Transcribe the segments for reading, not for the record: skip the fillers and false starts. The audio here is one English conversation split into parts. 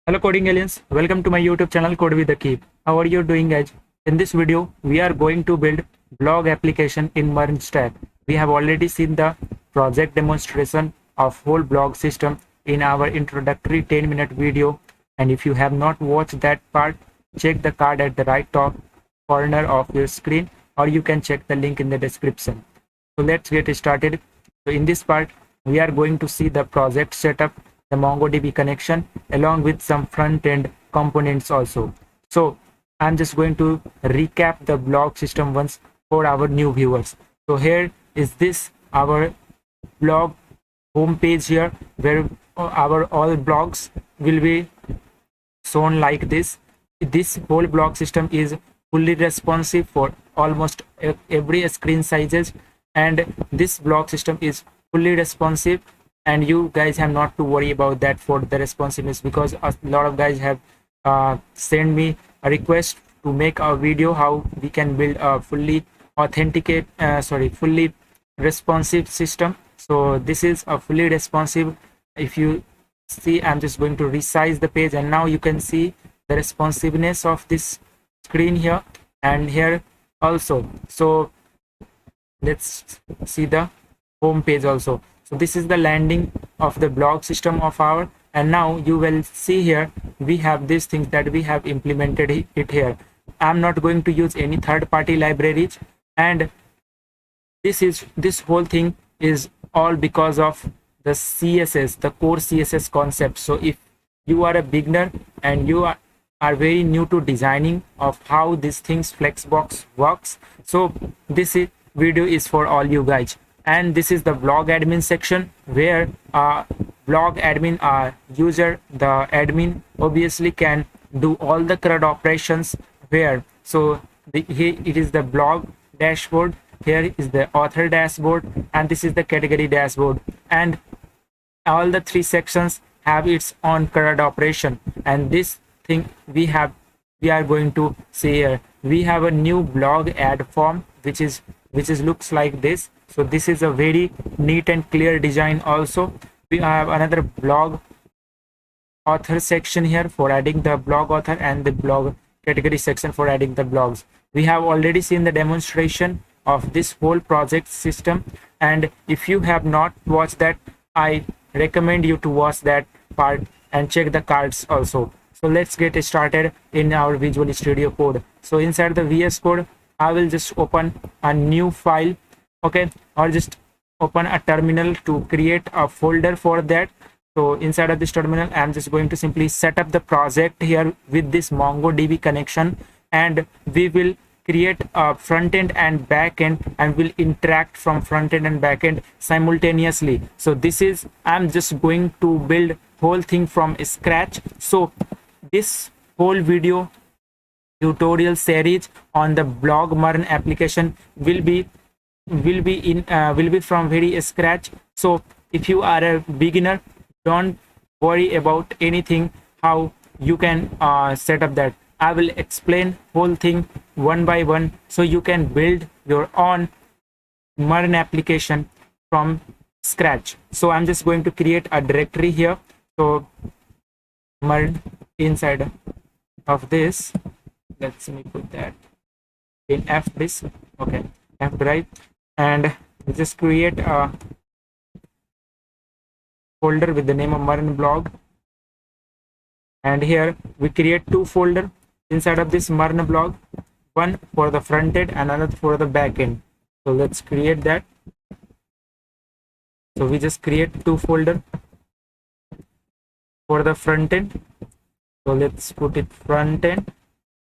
Hello coding aliens, welcome to my YouTube channel Code with the Key. How are you doing guys? In this video, we are going to build blog application in Merge Stack. We have already seen the project demonstration of whole blog system in our introductory 10-minute video. And if you have not watched that part, check the card at the right top corner of your screen, or you can check the link in the description. So let's get started. So in this part, we are going to see the project setup, the MongoDB connection, along with some front-end components also. So I'm just going to recap the blog system once for our new viewers. So here is this our blog homepage here, where our all blogs will be shown like this. This whole blog system is fully responsive for almost every screen sizes, and this blog system is fully responsive, and you guys have not to worry about that for the responsiveness, because a lot of guys have sent me a request to make a video how we can build a fully fully responsive system. So this is a fully responsive. If you see, I'm just going to resize the page, and now you can see the responsiveness of this screen here and here also. So let's see the home page also. So this is the landing of the blog system of our, and now you will see here we have these things that we have implemented it here. I'm not going to use any third-party libraries, and this whole thing is all because of the CSS, the core CSS concept. So if you are a beginner and you are very new to designing of how these things Flexbox works, so this video is for all you guys. And this is the blog admin section, where blog admin user, the admin obviously can do all the CRUD operations where. So here it is the blog dashboard, here is the author dashboard, and this is the category dashboard, and all the three sections have its own CRUD operation. And this thing we are going to see here. We have a new blog add form which looks like this. So this is a very neat and clear design. Also we have another blog author section here for adding the blog author, and the blog category section for adding the blogs. We have already seen the demonstration of this whole project system, and if you have not watched that, I recommend you to watch that part and check the cards also. So let's get started in our Visual Studio Code. So inside the VS Code, I will just open a new file, okay, or just open a terminal to create a folder for that. So inside of this terminal, I'm just going to simply set up the project here with this MongoDB connection, and we will create a front end and back end, and will interact from front end and back end simultaneously. So this is, I'm just going to build whole thing from scratch. So this whole video tutorial series on the blog Merge application will be from very scratch. So if you are a beginner, don't worry about anything how you can set up that. I will explain whole thing one by one, so you can build your own Merge application from scratch. So I'm just going to create a directory here. So Merge, inside of this, let's me put that in F disk, okay, F drive, and we just create a folder with the name of Merge blog, and here we create two folders inside of this Merge blog, one for the front end and another for the back end. So let's create that. So we just create two folders for the front end. So let's put it front end,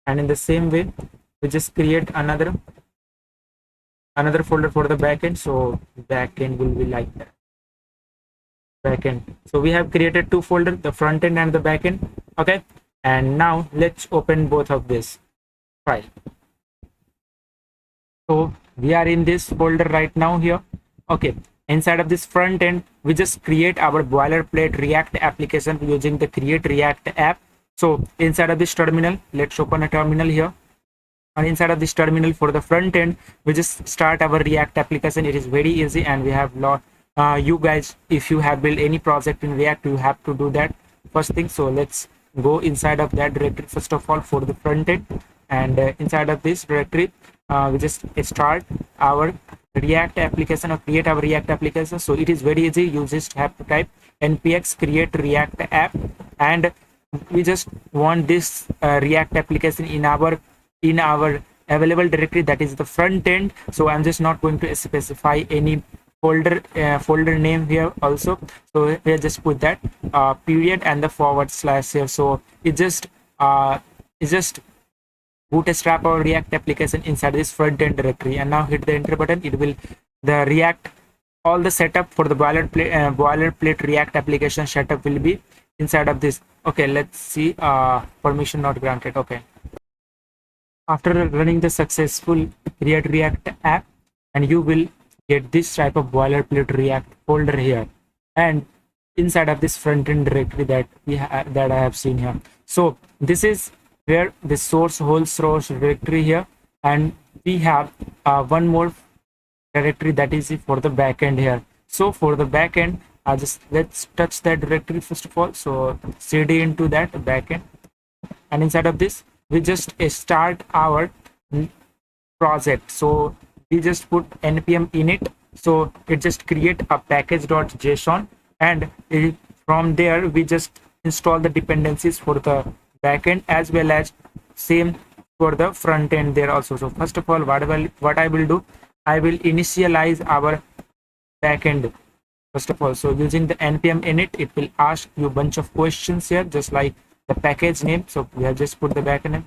and in the same way we just create another folder for the backend. So backend will be like that, backend. So we have created two folders, the front end and the backend, okay. And now let's open both of this file. So we are in this folder right now here, okay. Inside of this front end, we just create our boilerplate React application using the create React app. So inside of this terminal, let's open a terminal here, and inside of this terminal for the front end, we just start our React application. It is very easy, and we have lot you guys, if you have built any project in React, you have to do that first thing. So let's go inside of that directory first of all for the front end, and inside of this directory we just start our React application or create our React application. So it is very easy. You just have to type npx create React app, and we just want this React application in our available directory, that is the front end. So I'm just not going to specify any folder name here also. So here just put that period and the forward slash here. So it just bootstrap our React application inside this front end directory, and now hit the enter button. It will the React, all the setup for the boilerplate React application setup will be inside of this. Okay, let's see. Permission not granted. Okay, after running the successful create React app, and you will get this type of boilerplate React folder here, and inside of this front end directory that that I have seen here. So this is where the whole source directory here, and we have one more directory that is for the backend here. So for the backend, let's touch that directory first of all. So cd into that backend, and inside of this we just start our project. So we just put npm init, so it just create a package.json, and from there we just install the dependencies for the backend as well as same for the front end there also. So first of all, what I will do, I will initialize our backend first of all. So using the npm init, it will ask you a bunch of questions here, just like the package name. So we have just put the backend name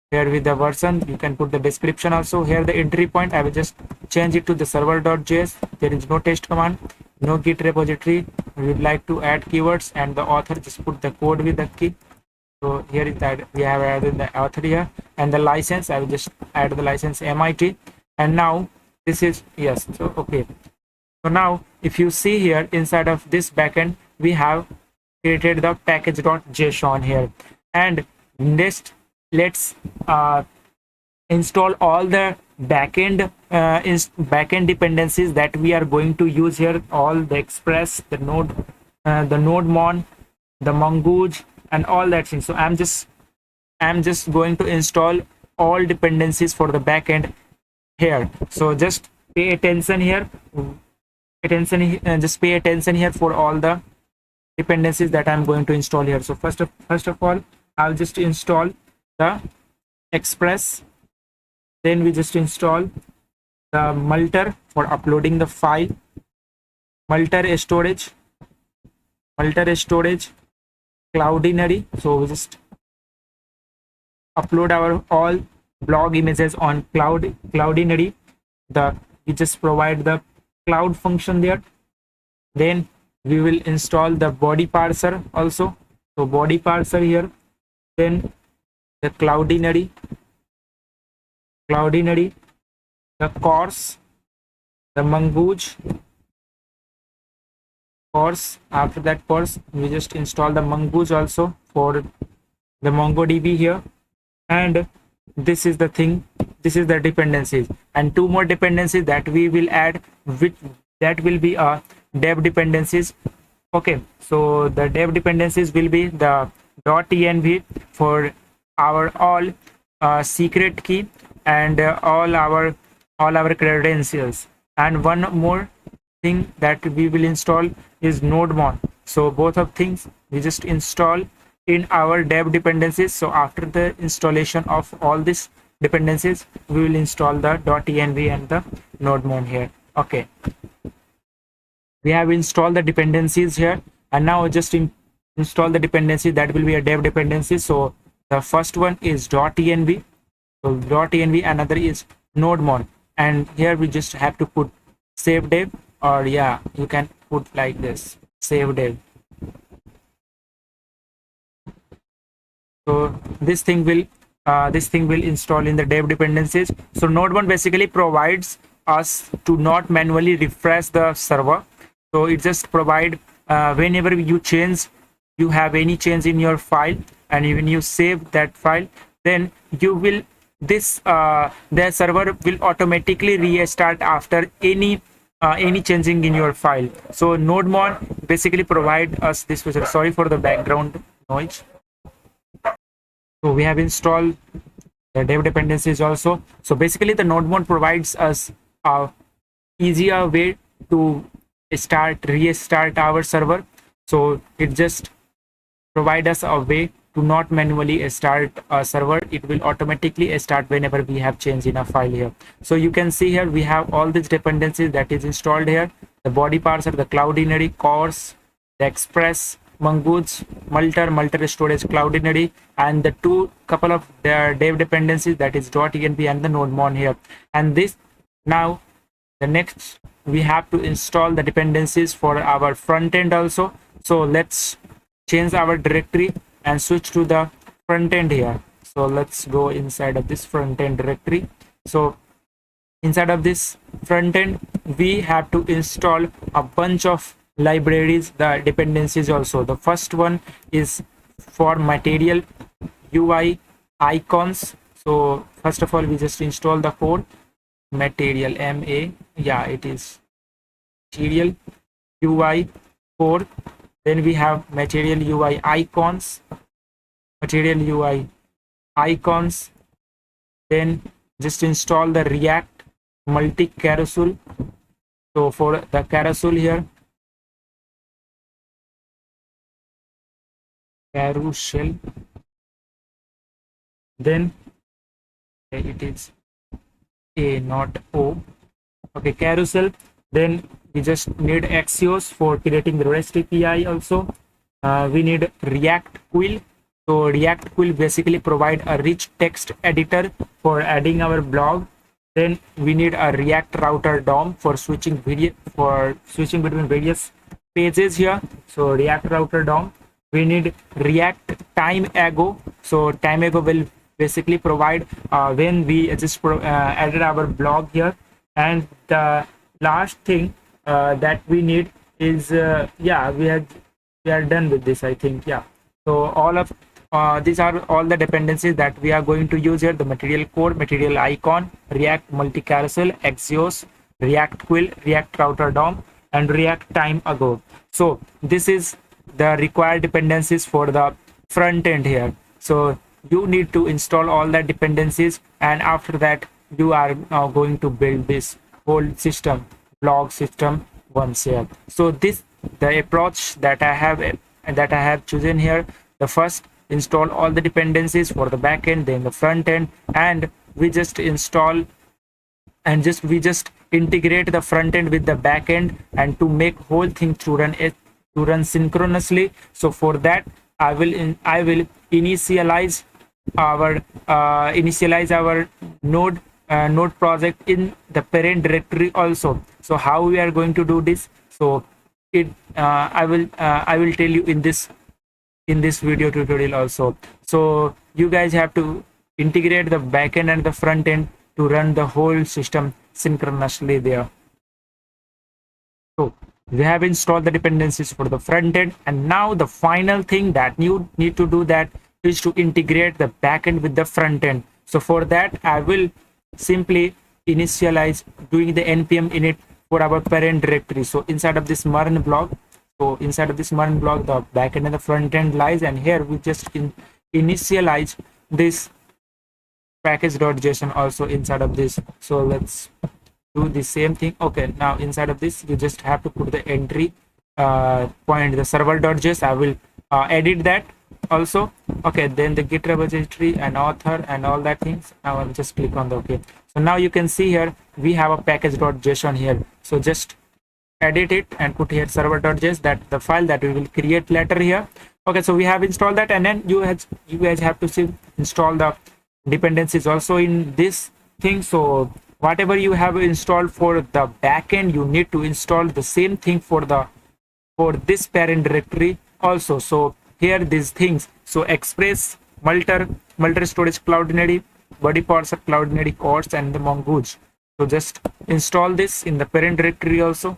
here with the version. You can put the description also. Here the entry point, I will just change it to the server.js. There is no test command, no git repository. We would like to add keywords, and the author, just put the code with the key. So here is that we have added the author here, and the license, I will just add the license MIT. And now this is yes. So okay, so now if you see here inside of this backend, we have created the package.json here, and next let's install all the backend dependencies that we are going to use here, all the Express, the NodeMon, the Mongoose, and all that thing. So I'm just going to install all dependencies for the backend here. So just pay attention here. Just pay attention here for all the dependencies that I'm going to install here. So first of all, I'll just install the Express. Then we just install the Multer for uploading the file, Multer storage, Cloudinary. So we just upload our all blog images on Cloudinary. We just provide the cloud function there. Then we will install the body parser also. So body parser here. Then the Cloudinary, the course, the Mongoose course. After that course, we just install the Mongoose also for the MongoDB here. And this is the thing, this is the dependencies, and two more dependencies that we will add, which that will be dev dependencies. Okay, so the dev dependencies will be the .env for our all secret key and all our credentials. And one more thing that we will install is NodeMon. So both of things we just install in our dev dependencies. So after the installation of all these dependencies, we will install the .env and the NodeMon here. Okay, we have installed the dependencies here, and now just install the dependency that will be a dev dependency. So the first one is .env, so .env, another is NodeMon, and here we just have to put save dev, or yeah, you can put like this, save dev. So this thing will install in the dev dependencies. So NodeMon basically provides us to not manually refresh the server. So it just provide whenever you have any change in your file, and when you save that file, then you will the server will automatically restart after any changing in your file. So NodeMon basically provide us this feature. Sorry for the background noise. So we have installed the dev dependencies also. So basically the node mode provides us a easier way to restart our server. So it just provide us a way to not manually start a server. It will automatically start whenever we have change in a file here. So you can see here we have all these dependencies that is installed here. The body parser, the Cloudinary, CORS, the Express, Mongoose, Multer storage, Cloudinary, and the couple of the dev dependencies, that is .env and the nodemon here. And this now the next we have to install the dependencies for our front end also. So let's change our directory and switch to the front end here. So let's go inside of this front end directory. So inside of this front end we have to install a bunch of libraries, the dependencies also. The first one is for material UI icons. So first of all we just install the code material it is material UI core. Then we have material UI icons, then just install the React multi carousel. So for the carousel here, carousel, then it is A not O. Okay, carousel. Then we just need Axios for creating the REST API also. We need React Quill. So React Quill basically provide a rich text editor for adding our blog. Then we need a React Router DOM for switching between various pages here. So React Router DOM. We need React TimeAgo. So TimeAgo will basically provide when we just added our blog here. And the last thing that we need is we are done with this, I think. Yeah, so all of these are all the dependencies that we are going to use here: the material core, material icon, React multi carousel, Axios, React Quill, React Router DOM, and React TimeAgo. So this is the required dependencies for the front end here. So you need to install all the dependencies, and after that you are now going to build this whole system, blog system once here. So this the approach that I have chosen here. The first, install all the dependencies for the backend, then the front end, and we just install and we just integrate the front end with the back end, and to make whole thing to run synchronously. So for that I will initialize our node project in the parent directory also. So how we are going to do this? So I will tell you in this video tutorial also. So you guys have to integrate the backend and the front end to run the whole system synchronously there. So we have installed the dependencies for the front end, and now the final thing that you need to do that is to integrate the backend with the front end. So for that I will simply initialize doing the npm init for our parent directory. So inside of this Mern blog, the backend and the front end lies, and here we just initialize this package.json also inside of this. So let's do the same thing. Okay, now inside of this you just have to put the entry point, the server.js. I will edit that also. Okay, then the git repository and author and all that things. Now I'll just click on the okay. So now you can see here we have a package.json here. So just edit it and put here server.js, that the file that we will create later here. Okay, so we have installed that, and then you guys have to install the dependencies also in this thing. So whatever you have installed for the backend, you need to install the same thing for this parent directory also. So here these things, so Express, Multer storage, Cloudinary, body parser, Cloudinary, CORS, and the Mongoose. So just install this in the parent directory also.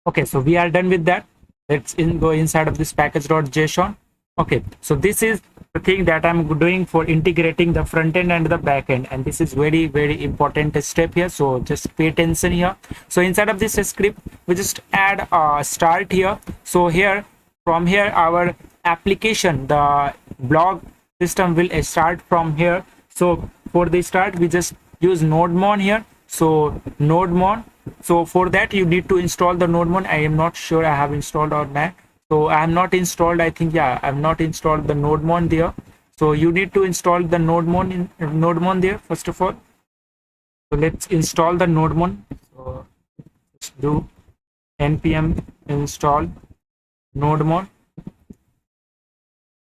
Okay, so we are done with that. Let's go inside of this package.json. Okay, so this is the thing that I'm doing for integrating the front end and the back end, and this is very, very important step here. So just pay attention here. So inside of this script we just add a start here. So here, from here, our application, the blog system will start from here. So for the start, we just use nodemon here. So nodemon. So for that, you need to install the nodemon. I am not sure I have installed or not. So I am not installed. I think, yeah, I have not installed the nodemon there. So you need to install the nodemon there first of all. So let's install the nodemon. So let's do npm install nodemon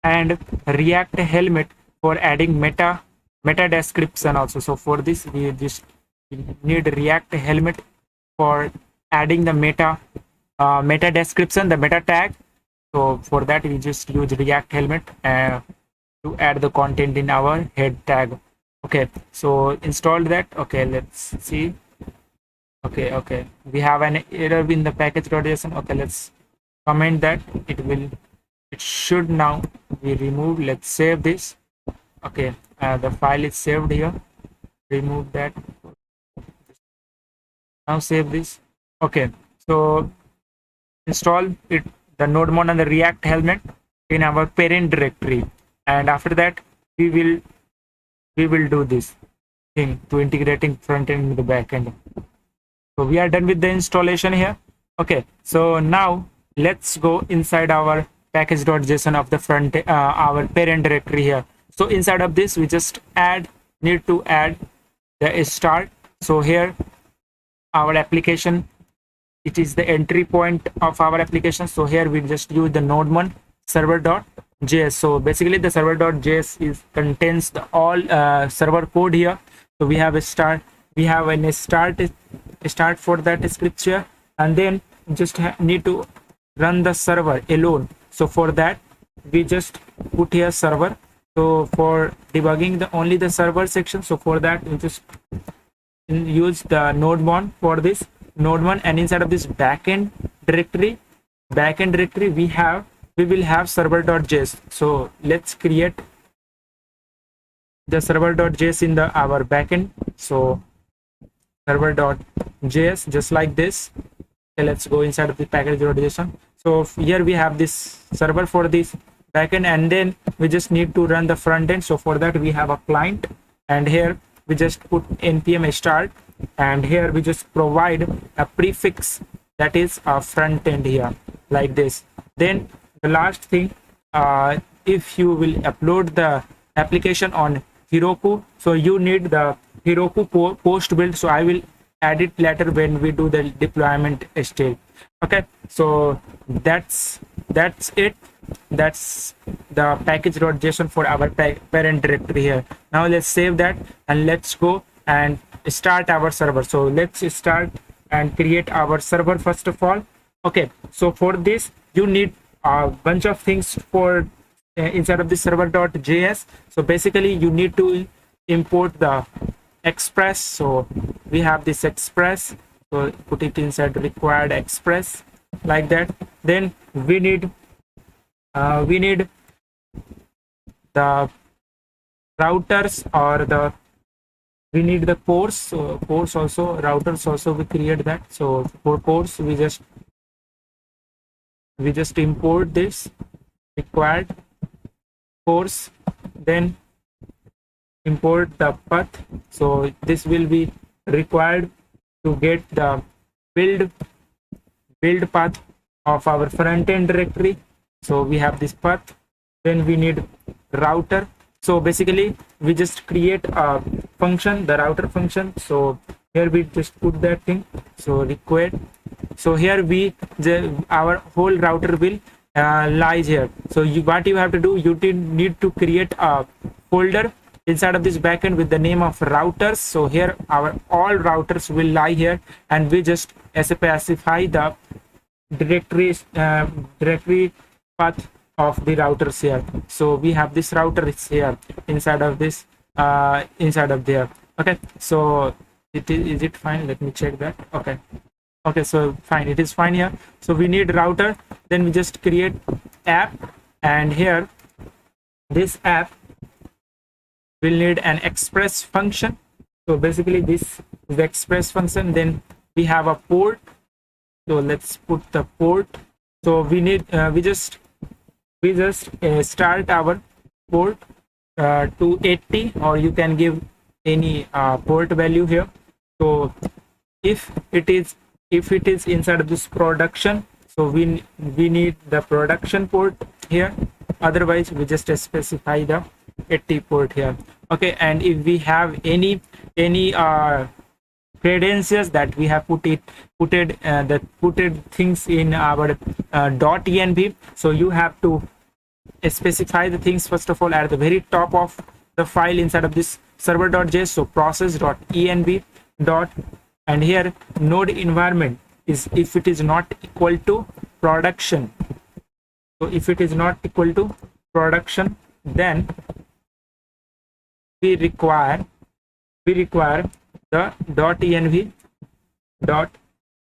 and React helmet for adding meta description also. So for this, we just need React helmet for adding the meta description, the meta tag. So for that, we just use React helmet to add the content in our head tag. Okay, so installed that. Okay, let's see. Okay, we have an error in the package.json. Okay, let's comment that. It should now be removed. Let's save this. Okay, the file is saved here. Remove that. Now save this. Okay, so install it, the nodemon and the React helmet in our parent directory, and after that we will do this thing to integrating front end with the back end. So we are done with the installation here. Okay, so now let's go inside our package.json of the front our parent directory here. So inside of this, we just need to add the start. So here our application, it is the entry point of our application. So here we just use the nodemon server.js. So basically the server.js contains the all server code here. So we have a start, we have a start for that script here, and then just need to run the server alone. So for that, we just put here server. So for debugging only the server section, so for that we just use the nodemon for this nodemon, and inside of this backend directory we will have server.js. So let's create the server.js in our backend. So server.js, just like this. Okay, let's go inside of the package.json. So here we have this server for this backend, and then we just need to run the front end. So for that, we have a client, and here we just put npm start, and here we just provide a prefix that is a front end here, like this. Then the last thing, if you will upload the application on Heroku, so you need the Heroku post build. So I will add it later when we do the deployment stage. Okay, so that's it. That's the package.json for our parent directory here. Now let's save that and let's go and start our server. So let's start and create our server first of all. Okay, so for this you need a bunch of things for inside of the server.js. So basically you need to import the express. So we have this express, so put it inside required express, like that. Then we need the routers, or we need the course. So course also, routers also, we create that. So for course we just import this required course, then import the path. So this will be required to get the build path of our front end directory. So we have this path. Then we need router. So basically we just create a function, the router function. So here we just put that thing. So required. So here our whole router will lies here. So what you have to do, you need to create a folder inside of this backend with the name of routers. So here our all routers will lie here, and we just specify the directory path of the routers here. So we have this router is here inside of this inside of there. Okay, so is it fine? Let me check that. Okay, so fine, it is fine here. So we need router, then we just create app, and here this app will need an express function. So basically this is the express function. Then we have a port. So let's put the port. So we need we just start our port. to 80, or you can give any port value here. So if it is inside of this production, so we need the production port here, otherwise we just specify the 80 port here. Okay, and if we have any credentials that we have putted things in our .env, so you have to specify the things first of all at the very top of the file inside of this server.js. So process.env dot, and here node environment is if it is not equal to production. So if it is not equal to production, then we require the .env dot,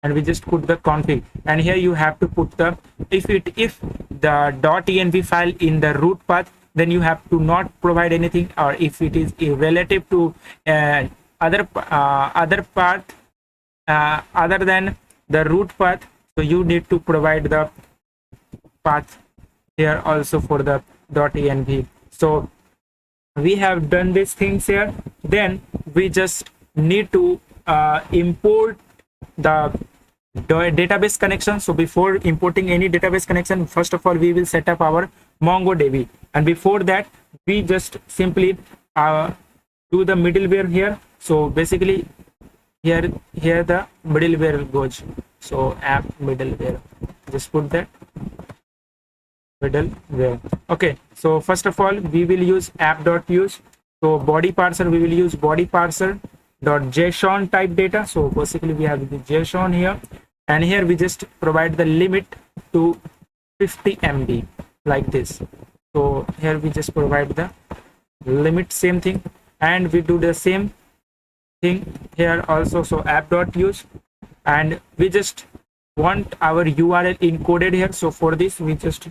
and we just put the config, and here you have to put the if the .env file in the root path, then you have to not provide anything, or if it is relative to other path other than the root path, so you need to provide the path here also for the .env. So we have done these things here. Then we just need to import the database connection. So before importing any database connection, first of all we will set up our MongoDB, and before that we just simply do the middleware here. So basically here the middleware goes, so app middleware, just put that middleware. Okay, so first of all we will use app.use. So body parser, we will use body parser .json type data. So basically we have the JSON here, and here we just provide the limit to 50 MB like this. So here we just provide the limit, same thing, and we do the same thing here also. So app.use, and we just want our URL encoded here. So for this we just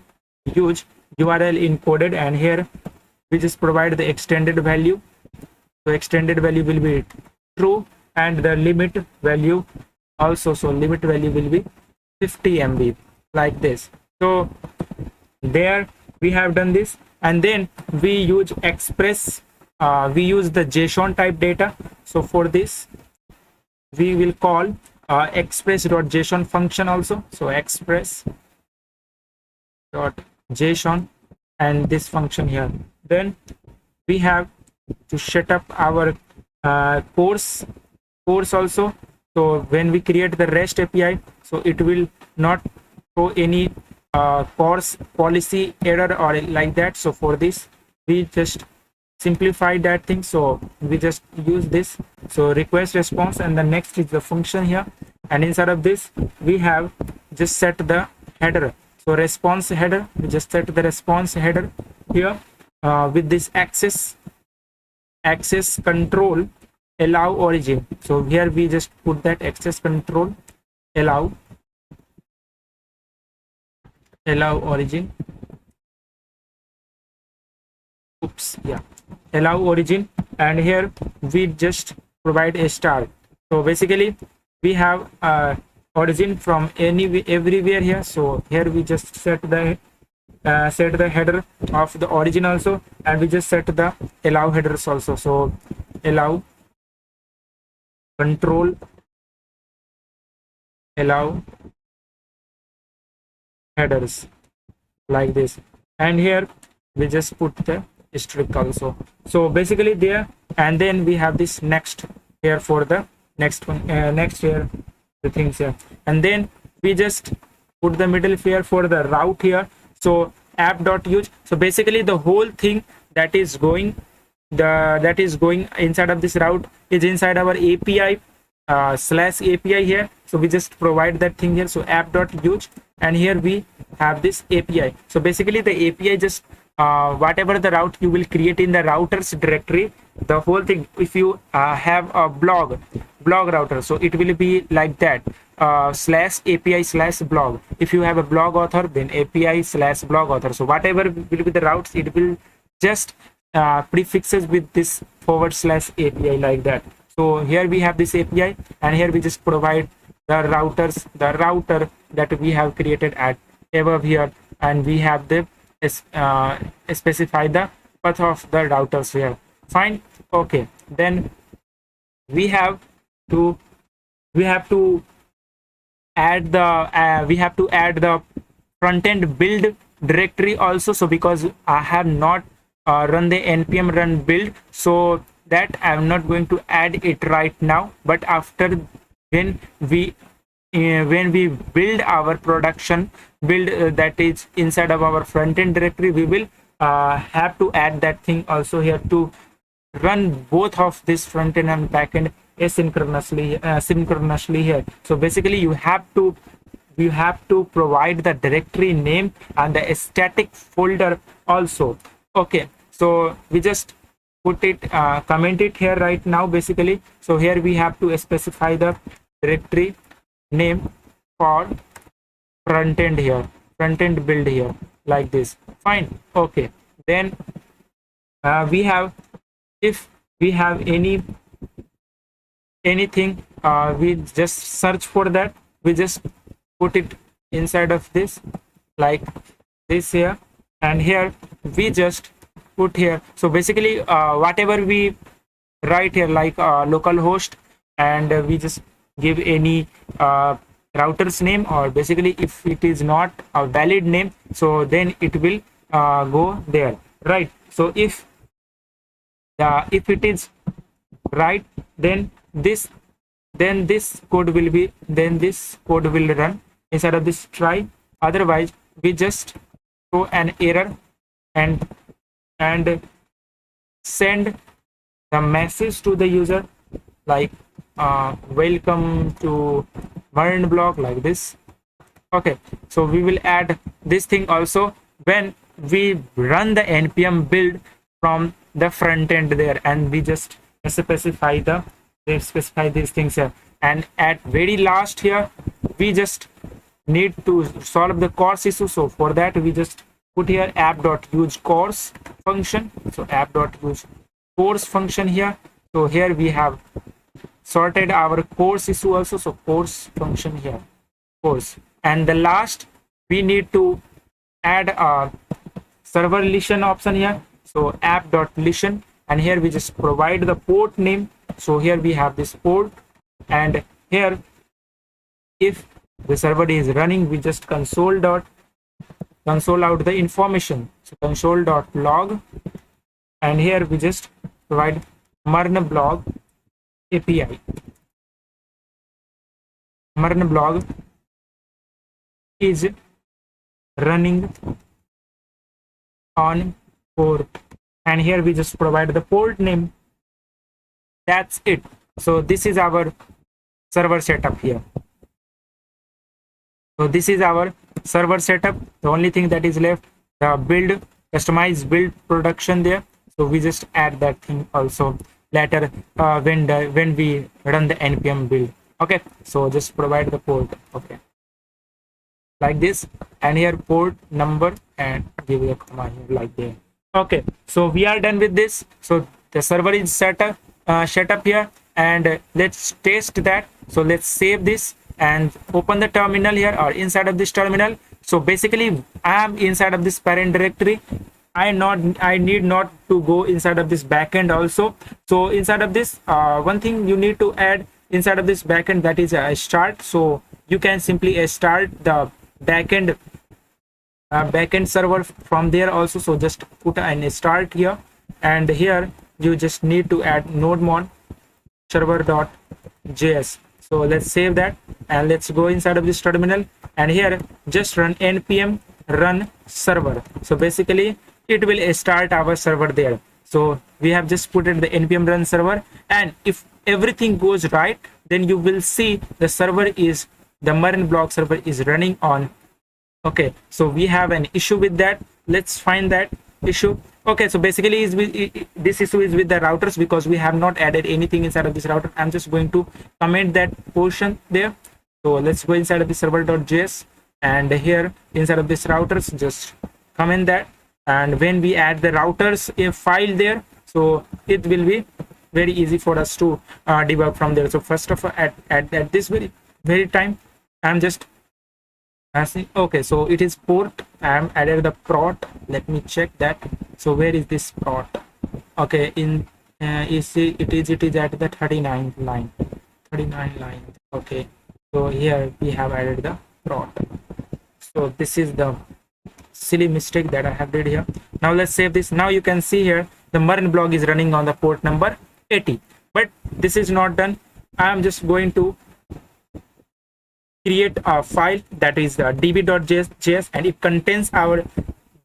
use URL encoded, and here we just provide the extended value. So extended value will be true, and the limit value also, so limit value will be 50 MB like this. So there we have done this, and then we use express, we use the JSON type data. So for this we will call express.json function also. So express.json, and this function here. Then we have to set up our course also. So when we create the REST API, so it will not show any course policy error or like that. So for this we just simplify that thing. So we just use this, so request response, and the next is the function here, and inside of this we have just set the header. So response header, we just set the response header here with this access control allow origin. So here we just put that access control allow origin. Oops, yeah, allow origin, and here we just provide a star. So basically we have origin from everywhere here. So here we just set the header of the origin also, and we just set the allow headers also. So allow control allow headers like this, and here we just put the strict also. So basically there, and then we have this next here for the next one, next here the things here, and then we just put the middleware for the route here. So app.use, so basically the whole thing that is going inside of this route is inside our API /API here. So we just provide that thing here. So app.use, and here we have this API. So basically the API just whatever the route you will create in the routers directory, the whole thing, if you have a blog router, so it will be like that, /API/blog. If you have a blog author, then API/blog author. So whatever will be the routes, it will just prefixes with this /API like that. So here we have this API, and here we just provide the router that we have created at above here, and we have the specify the path of the routers here. Fine. Okay, then we have to we have to add the front end build directory also. So because I have not run the npm run build, so that I'm not going to add it right now, but after when we build our production build that is inside of our front end directory, we will have to add that thing also here to run both of this front end and back end synchronously here. So basically you have to provide the directory name and the static folder also. Okay, so we just put it comment it here right now basically. So here we have to specify the directory name for front end here, front end build here, like this. Fine. Okay, then we have, if we have anything, we just search for that, we just put it inside of this like this here, and here we just put here. So basically whatever we write here, like localhost, and we just give any router's name, or basically if it is not a valid name, so then it will go there, right? So if it is right, then this code will run inside of this try. Otherwise we just throw an error and send the message to the user like welcome to MERN block, like this. Okay, so we will add this thing also when we run the npm build from the front end there, and we just specify these things here. And at very last here, we just need to solve the CORS issue. So for that we just put here app.use CORS function. So app.use CORS function here. So here we have sorted our CORS issue also. So CORS function here, CORS. And the last, we need to add a server listen option here. So app.listen, and here we just provide the port name. So here we have this port, and here if the server is running, we just console out the information. So console.log, and here we just provide MERN blog API. MERN blog is running on port, and here we just provide the port name. That's it. So this is our server setup here. So this is our server setup. The only thing that is left, the build, customize build production there. So we just add that thing also later when we run the npm build. Okay, so just provide the port. Okay, like this, and here port number, and give a comma here like that. Okay, so we are done with this. So the server is set up here, and let's test that. So let's save this and open the terminal here, or inside of this terminal. So basically I am inside of this parent directory. I need not to go inside of this backend also. So inside of this one thing you need to add inside of this backend, that is a start. So you can simply start the backend server from there also. So just put an start here, and here you just need to add nodemon server.js. So let's save that, and let's go inside of this terminal, and here just run npm run server. So basically it will start our server there. So we have just put in the npm run server, and if everything goes right, then you will see the server is, the MERN block server is running on. Okay, so we have an issue with that. Let's find that issue. Okay, so basically this issue is with the routers, because we have not added anything inside of this router. I'm just going to comment that portion there. So let's go inside of the server.js, and here inside of this routers, just comment that. And when we add the routers a file there, so it will be very easy for us to debug from there. So first of all, at this very time, I'm just Okay, so it is port. I'm added the prot. Let me check that. So where is this prot? Okay, in it is at the 39th line. 39 line. Okay, so here we have added the prot. So this is the silly mistake that I have did here. Now let's save this. Now you can see here the MERN blog is running on the port number 80, but this is not done. I am just going to create a file that is db.js, and it contains our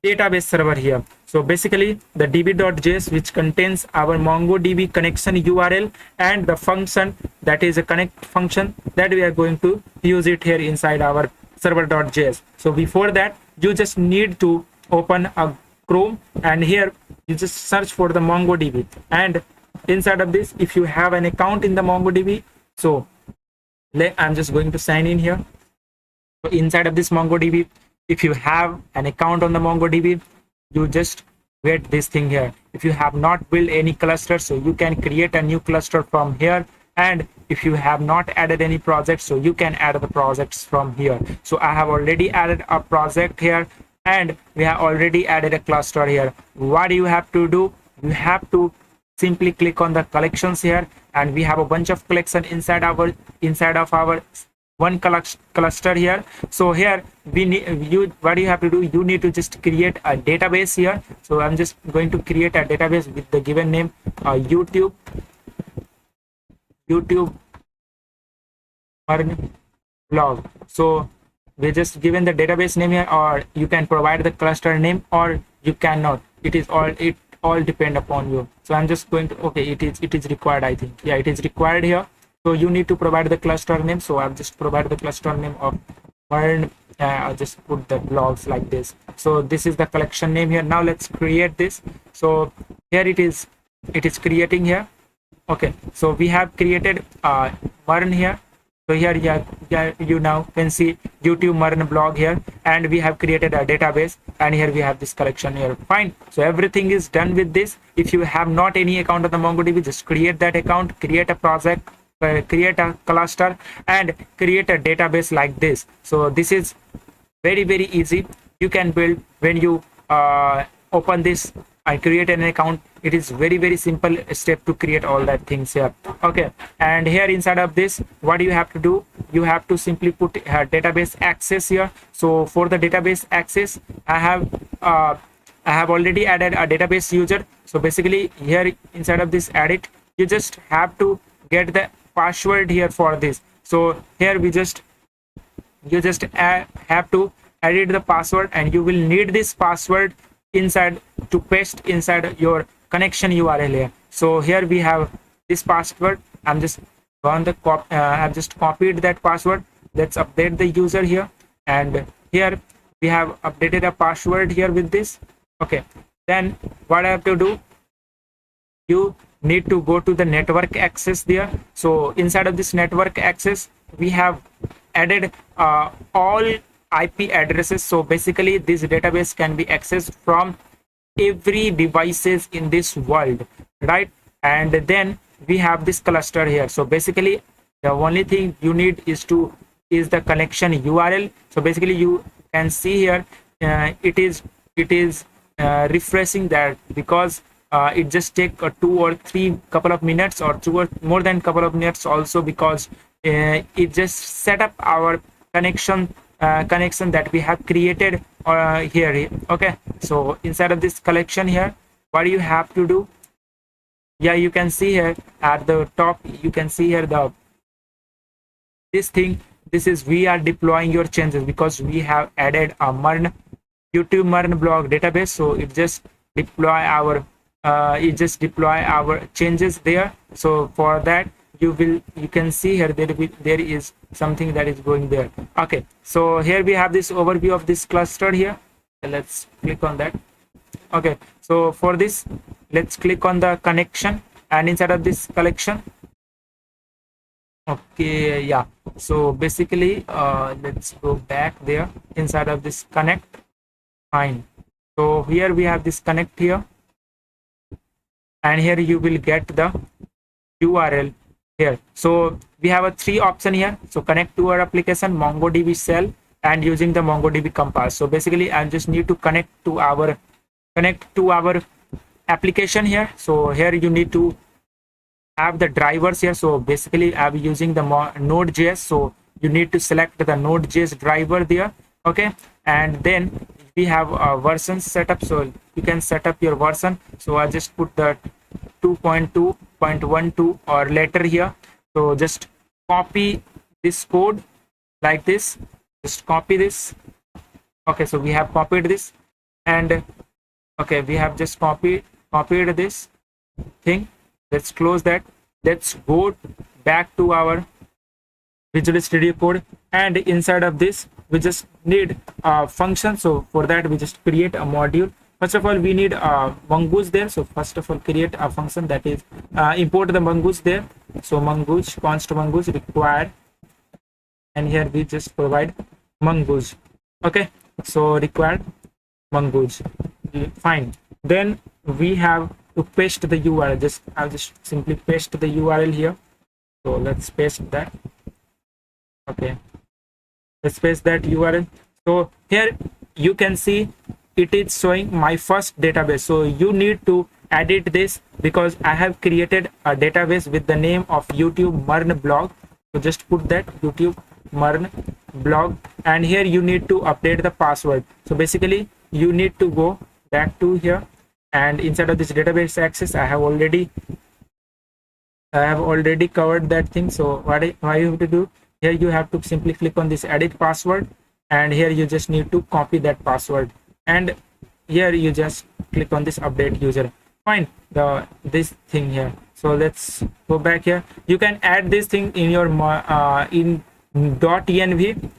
database server here. So basically the db.js, which contains our MongoDB connection URL and the function that is a connect function that we are going to use it here inside our server.js. So before that, you just need to open a Chrome, and here you just search for the MongoDB, and inside of this, if you have an account in the MongoDB, so I'm just going to sign in here. So inside of this MongoDB, if you have an account on the MongoDB, you just get this thing here. If you have not built any cluster, so you can create a new cluster from here. And if you have not added any project, so you can add the projects from here. So I have already added a project here, and we have already added a cluster here. What do you have to do? You have to simply click on the collections here, and we have a bunch of collection inside of our one cluster here. So here we need what you have to do, you need to just create a database here. So I'm just going to create a database with the given name YouTube MERN blog. So we just given the database name here, or you can provide the cluster name, or you cannot. It all depend upon you. So I'm just going to, okay, it is required, I think. Yeah, it is required here. So you need to provide the cluster name. So I'll just provide the cluster name of MERN. I'll just put the blogs like this. So this is the collection name here. Now let's create this. So here it is creating here. Okay, so we have created MERN here. So here you now can see YouTube MERN blog here, and we have created a database, and here we have this collection here. Fine. So everything is done with this. If you have not any account on the MongoDB, just create that account, create a project, create a cluster, and create a database like this. So this is very easy. You can build when you open this and create an account. It is very simple step to create all that things here. Okay, and here inside of this, what you have to do, you have to simply put database access here. So for the database access, I have already added a database user. So basically here inside of this edit, you just have to get the password here for this. So here you just have to edit the password, and you will need this password inside to paste inside your connection URL here. So here we have this password. I've just copied that password. Let's update the user here, and here we have updated a password here with this. Okay, then what I have to do, you need to go to the network access there. So inside of this network access, we have added all IP addresses. So basically this database can be accessed from every devices in this world, right? And then we have this cluster here. So basically the only thing you need is the connection URL. So basically you can see here it is refreshing that, because it just take 2 or 3 couple of minutes, or 2 or more than couple of minutes also, because it just set up our connection that we have created here. Okay, so inside of this collection here, what you have to do, yeah, you can see here at the top, you can see here this thing. This is, we are deploying your changes, because we have added a YouTube MERN blog database. So it just deploy our changes there. So for that, you can see here there is something that is going there. Okay, so here we have this overview of this cluster here. Let's click on that. Okay, so for this, let's click on the connection, and inside of this collection, okay, yeah, so basically let's go back there inside of this connect. Fine, so here we have this connect here, and here you will get the URL here. So we have a 3 option here. So connect to our application, MongoDB shell, and using the MongoDB Compass. So basically I just need to connect to our application here. So here you need to have the drivers here. So basically I'll be using the Node.js, so you need to select the Node.js driver there. Okay, and then we have a version setup, so you can set up your version. So I just put the 2.2.12 or later here. So just copy this code like this, just copy this. Okay, so we have copied this, and okay, we have just copied this thing. Let's close that. Let's go back to our Visual Studio Code, and inside of this we just need a function. So for that we just create a module. First of all, we need a mongoose there. So first of all, create a function that is import the mongoose there. So mongoose, const mongoose required, and here we just provide mongoose. Okay, so required mongoose. Fine. Then we have to paste the URL. I'll just simply paste the URL here. So let's paste that. Okay, let's paste that URL. So here you can see it is showing my first database. So you need to edit this because I have created a database with the name of YouTube Mern blog. So just put that YouTube Mern blog, and here you need to update the password. So basically you need to go back to here, and inside of this database access I have already covered that thing. So what you have to do here, you have to simply click on this edit password, and here you just need to copy that password, and here you just click on this update user. Fine, this thing here. So let's go back here. You can add this thing in your in .env.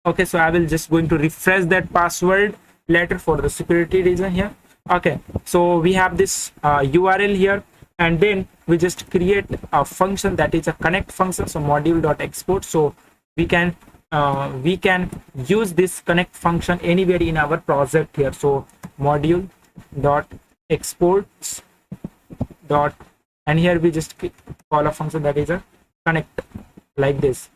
Okay, so I will just going to refresh that password later for the security reason here. Okay, so we have this URL here, and then we just create a function that is a connect function. So module.export. So we can use this connect function anywhere in our project here. So module.exports dot, and here we just call a function that is a connect like this.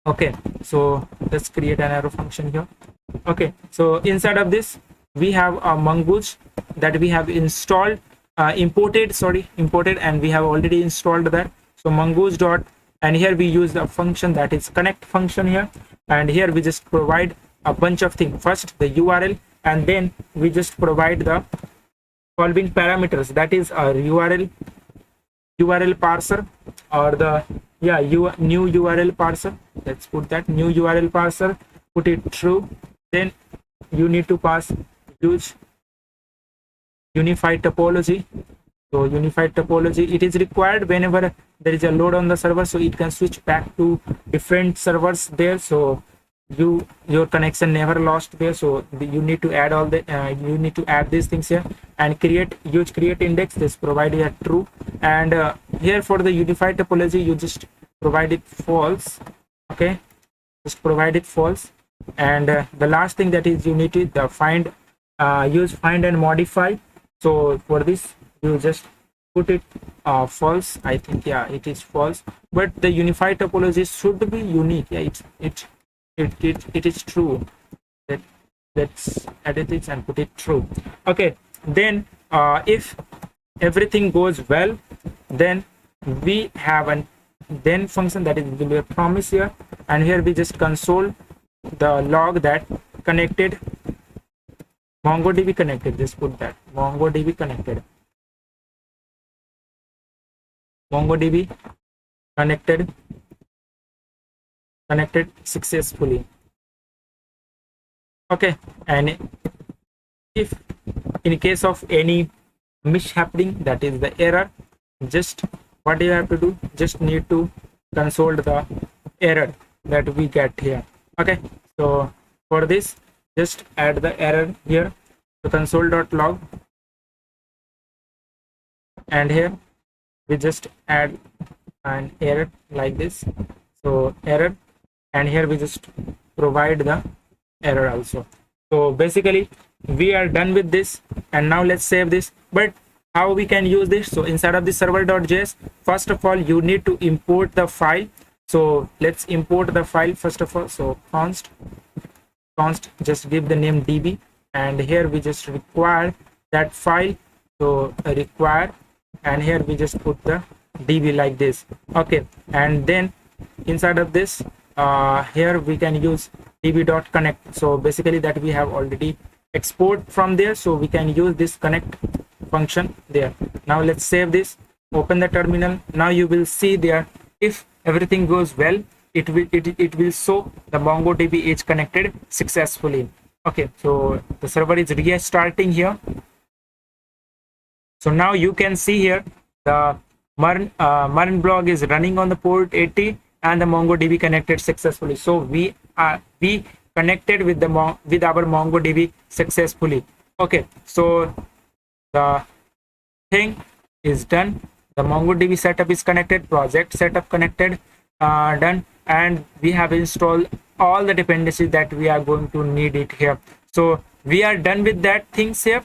Okay, so let's create an arrow function here. Okay, so inside of this we have a mongoose that we have installed, imported, and we have already installed that. So mongoose dot, and here we use the function that is connect function here, and here we just provide a bunch of things. First the URL, and then we just provide the following parameters, that is a URL parser, or the new URL parser. Let's put that new URL parser, put it true. Then you need to pass use unified topology. So unified topology, it is required whenever there is a load on the server, so it can switch back to different servers there. So your connection never lost there. So you need to add all the you need to add these things here, and create index. This provide here true, and here for the unified topology you just provide it false. Okay, just provide it false, and the last thing that is you need to use find and modify. So for this you just put it false. I think, yeah, it is false, but the unified topology should be unique. Yeah, it is true. Let's edit it and put it true. Okay, then if everything goes well, then we have an then function that is will be a promise here, and here we just console the log that connected MongoDB connected. Just put that MongoDB connected successfully. Okay, and if in case of any mishappening, that is the error, just what you have to do, just need to console the error that we get here. Okay, so for this just add the error here, so console.log, and here we just add an error like this. So error, and here we just provide the error also. So basically we are done with this, and now let's save this. But how we can use this? So inside of the server.js, first of all you need to import the file. So let's import the file first of all. So const just give the name db, and here we just require that file. So require, and here we just put the db like this. Okay, and then inside of this here we can use db.connect. So basically that we have already export from there, so we can use this connect function there. Now let's save this, open the terminal. Now you will see there, if everything goes well, it will show the MongoDB is connected successfully. Okay, so the server is restarting here. So now you can see here the Mern blog is running on the port 80 and the MongoDB connected successfully. So we connected with our MongoDB successfully. Okay, so the thing is done. The MongoDB setup is connected, project setup connected, done, and we have installed all the dependencies that we are going to need it here. So we are done with that things here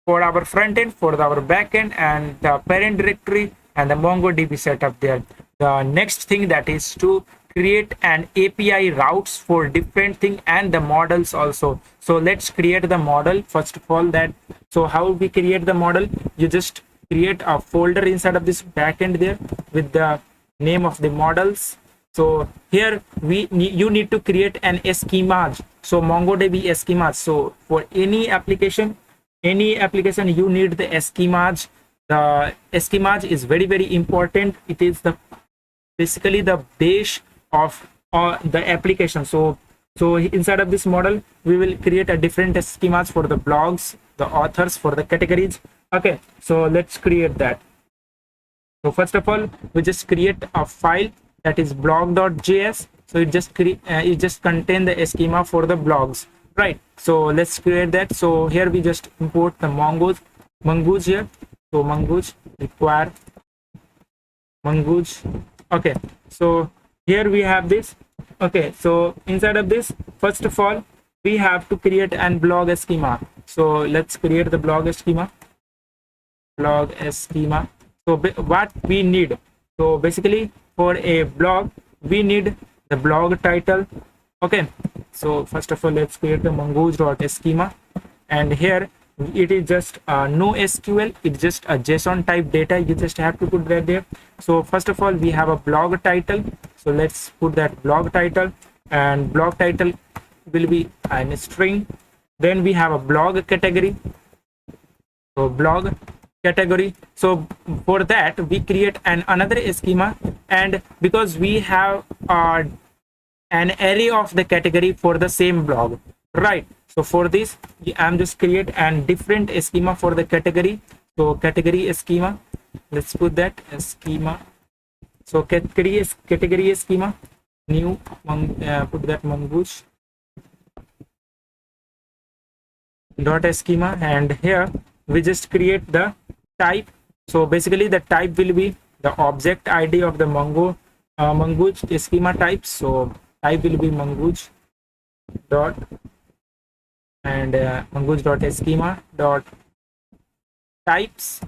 for our front end, for our back end, and the parent directory and the MongoDB setup there. The next thing that is to create an API routes for different thing and the models also. So let's create the model first of all. That, so how we create the model, you just create a folder inside of this backend there with the name of the models. So here you need to create an schemas. So MongoDB schemas. So for any application you need the schemas. The schemas is very important. It is the basically the base of the application. So inside of this model we will create a different schemas for the blogs, the authors, for the categories. Okay, so let's create that. So first of all we just create a file that is blog.js. So it just contain the schema for the blogs, right? So let's create that. So here we just import the mongoose here. So mongoose require mongoose. Okay, so here we have this. Okay, so inside of this, first of all we have to create an blog schema. So let's create the blog schema. So what we need, so basically for a blog we need the blog title. Okay, so first of all let's create the mongoose.schema, and here it is just no SQL, it's just a JSON type data. You just have to put that there. So first of all we have a blog title, so let's put that blog title, and blog title will be a string. Then we have a blog category. So blog category, so for that we create another schema, and because we have an array of the category for the same blog, right? So for this I'm just create an different schema for the category. So category schema, let's put that schema. So category schema, new put that mongoose dot schema, and here we just create the type. So basically the type will be the object ID of the mongoose schema type. So type will be mongoose dot and mongoose dot schema dot types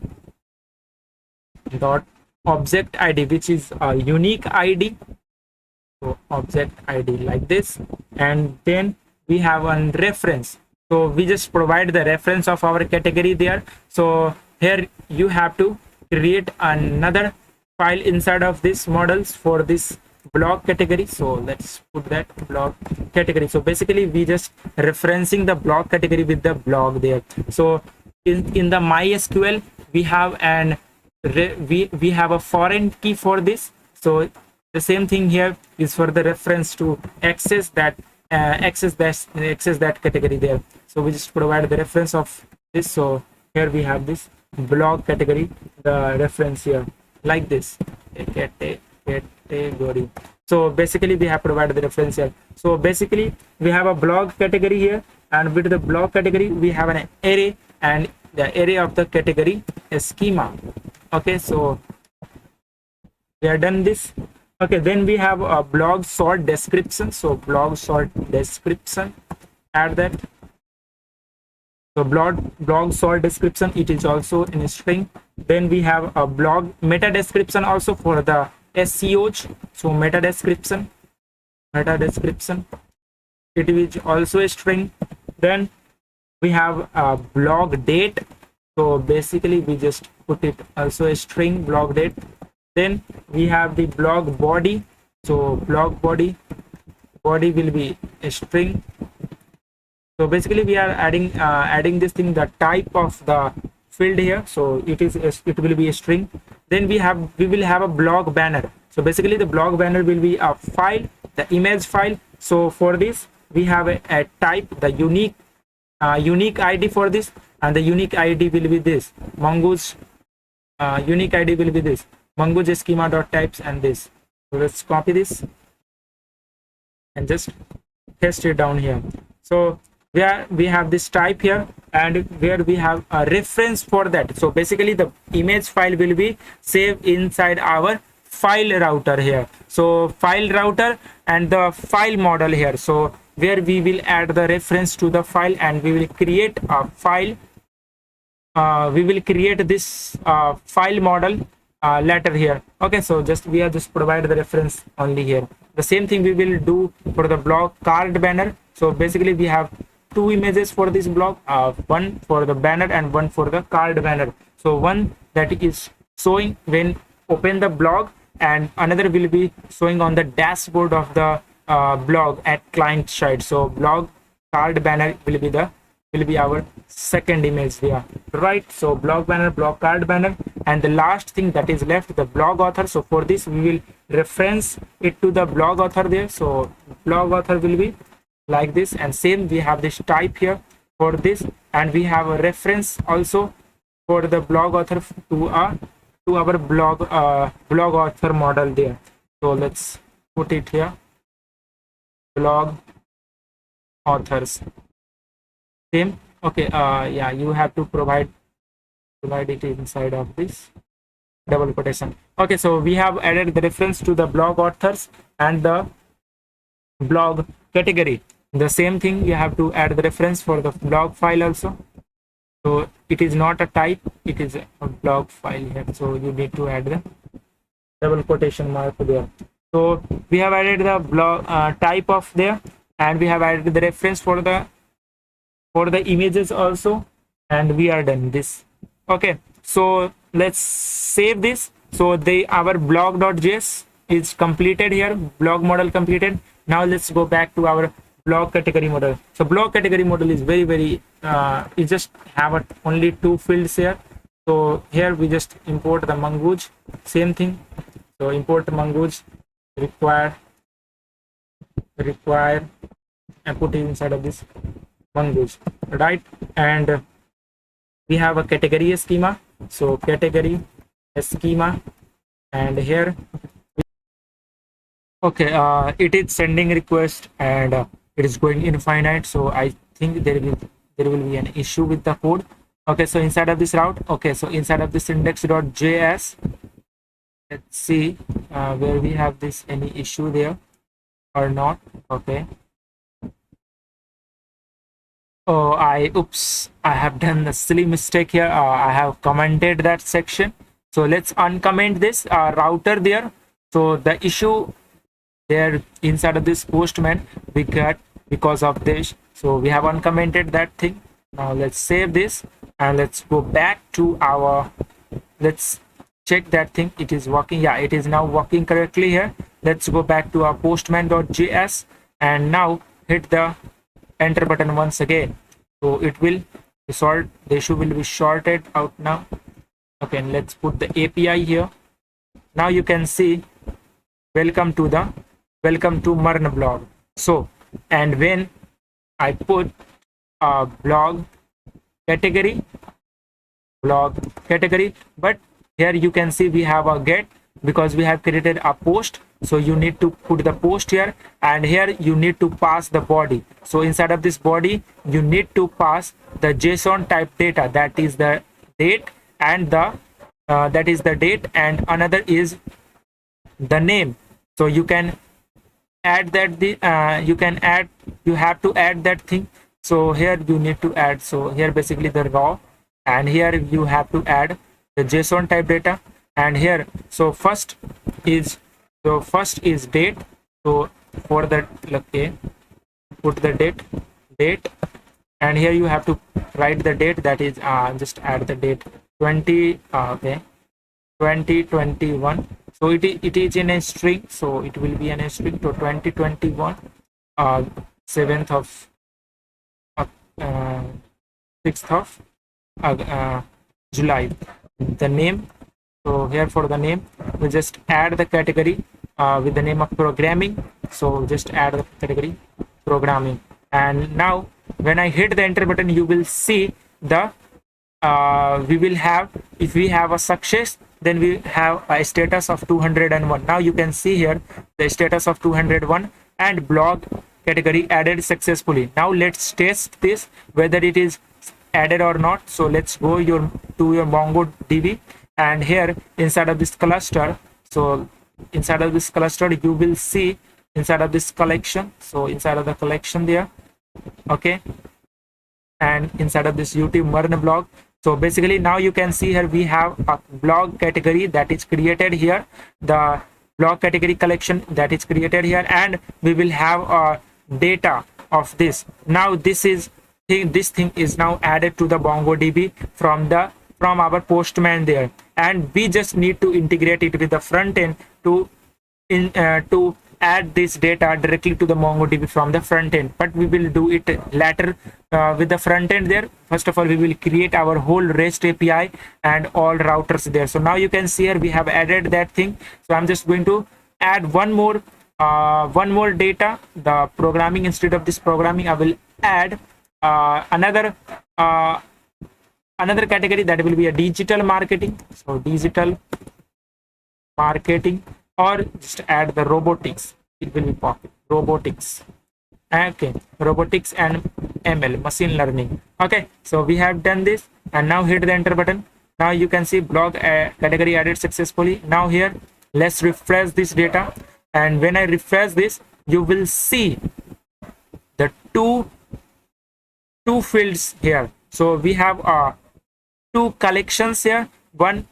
dot object ID, which is a unique ID. So object ID like this, and then we have a reference. So we just provide the reference of our category there. So here you have to create another file inside of this models for this blog category. So let's put that blog category. So basically we just referencing the blog category with the blog there. So in the MySQL we have we have a foreign key for this. So the same thing here is for the reference to access that category there. So we just provide the reference of this. So here we have this blog category, the reference here like this category. So basically we have provided the reference here. So basically we have a blog category here, and with the blog category we have an array, and the array of the category schema. Okay, so we are done this. Okay, then we have a blog sort description. So blog sort description, add that. So blog sort description, it is also in a string. Then we have a blog meta description also for the SEOs, so meta description, it is also a string. Then we have a blog date, so basically we just put it also a string, blog date. Then we have the blog body, so blog body will be a string. So basically we are adding this thing, the type of the field here, so it will be a string. Then we will have a blog banner, so basically the blog banner will be a file, the image file. So for this we have a type, the unique ID for this, and the unique ID will be this mongoose, unique ID will be this mongoose schema.types, and this. So let's copy this and just paste it down here. So where we have this type here, and where we have a reference for that, so basically the image file will be saved inside our file router here. So file router and the file model here, so where we will add the reference to the file, and we will create a file, we will create this file model later here. Okay, so we are just provide the reference only here. The same thing we will do for the blog card banner. So basically we have two images for this blog, one for the banner and one for the card banner. So one that is showing when open the blog, and another will be showing on the dashboard of the blog at client side. So blog card banner will be our second image here, right? So blog banner, blog card banner, and the last thing that is left, the blog author. So for this we will reference it to the blog author there. So blog author will be like this, and same we have this type here for this, and we have a reference also for the blog author to our blog author model there. So let's put it here, blog authors, same. Okay, yeah, you have to provide it inside of this double quotation. Okay, so we have added the reference to the blog authors and the blog category. The same thing, you have to add the reference for the blog file also. So it is not a type, it is a blog file here, so you need to add the double quotation mark there. So we have added the blog type of there, and we have added the reference for the images also, and we are done this. Okay, so let's save this. So our blog.js is completed here, blog model completed. Now let's go back to our blog category model. So blog category model is very you just have only two fields here. So here we just import the mongoose, same thing. So import mongoose, require and put it inside of this mongoose, right? And we have a category schema. So category schema, and here okay, it is sending request, and it is going infinite. So I think there will be an issue with the code. Okay, so inside of this route, okay, so inside of this index.js, let's see where we have this any issue there or not. Okay, oh, I have done a silly mistake here. I have commented that section, so let's uncomment this router there. So the issue there inside of this postman we got because of this, so we have uncommented that thing. Now let's save this, and let's go back to our, let's check that thing, it is working. Yeah, it is now working correctly here. Let's go back to our postman.js, and now hit the enter button once again. So it will sort, the issue will be sorted out now. Okay, and let's put the API here. Now you can see welcome to Mern blog. So, and when I put a blog category, but here you can see we have a get, because we have created a post. So you need to put the post here, and here you need to pass the body. So inside of this body you need to pass the JSON type data, that is the date, and and another is the name. So you can add that you have to add that thing. So here you need to add, so here basically the raw, and here you have to add the JSON type data, and here so first is, so first is date. So for that, okay, put the date, and here you have to write the date, that is just add the date 20, okay, 2021. So it is in a string, so it will be in a string. So 2021 7th of uh, 6th of July. The name, so here for the name we just add the category with the name of programming. So just add the category programming, and now when I hit the enter button, you will see the we will have, if we have a success, then we have a status of 201. Now you can see here the status of 201 and blog category added successfully. Now let's test this whether it is added or not. So let's go to your MongoDB, and here inside of this cluster, so inside of this cluster you will see inside of this collection, so inside of the collection there, okay, and inside of this YouTube Mern blog. So basically now you can see here we have a blog category that is created here, the blog category collection that is created here, and we will have a data of this. Now this thing is now added to the MongoDB from our Postman there, and we just need to integrate it with the front end to add this data directly to the MongoDB from the front end. But we will do it later with the front end there. First of all, we will create our whole REST API and all routers there. So now you can see here we have added that thing. So I'm just going to add one more data, the programming. Instead of this programming, I will add another category that will be a digital marketing. So digital marketing, or just add the robotics, it will be popular, robotics, okay, robotics and ML, machine learning. Okay, so we have done this, and now hit the enter button. Now you can see blog category added successfully. Now here let's refresh this data, and when I refresh this, you will see the two fields here. So we have two collections here, one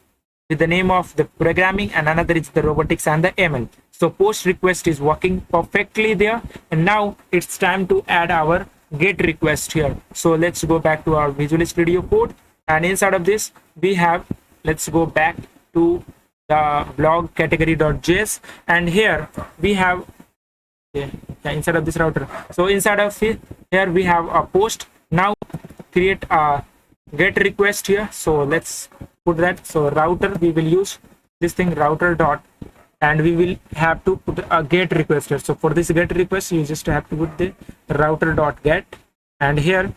with the name of the programming and another is the robotics and the ML. So post request is working perfectly there, and now it's time to add our get request here. So let's go back to our Visual Studio Code, and inside of this we have, let's go back to the blog category.js, and here we have inside of this router. So inside of here we have a post. Now create a get request here. So let's put that. So router, we will use this thing, router dot, and we will have to put a get request here. So for this get request, you just have to put the router dot get, and here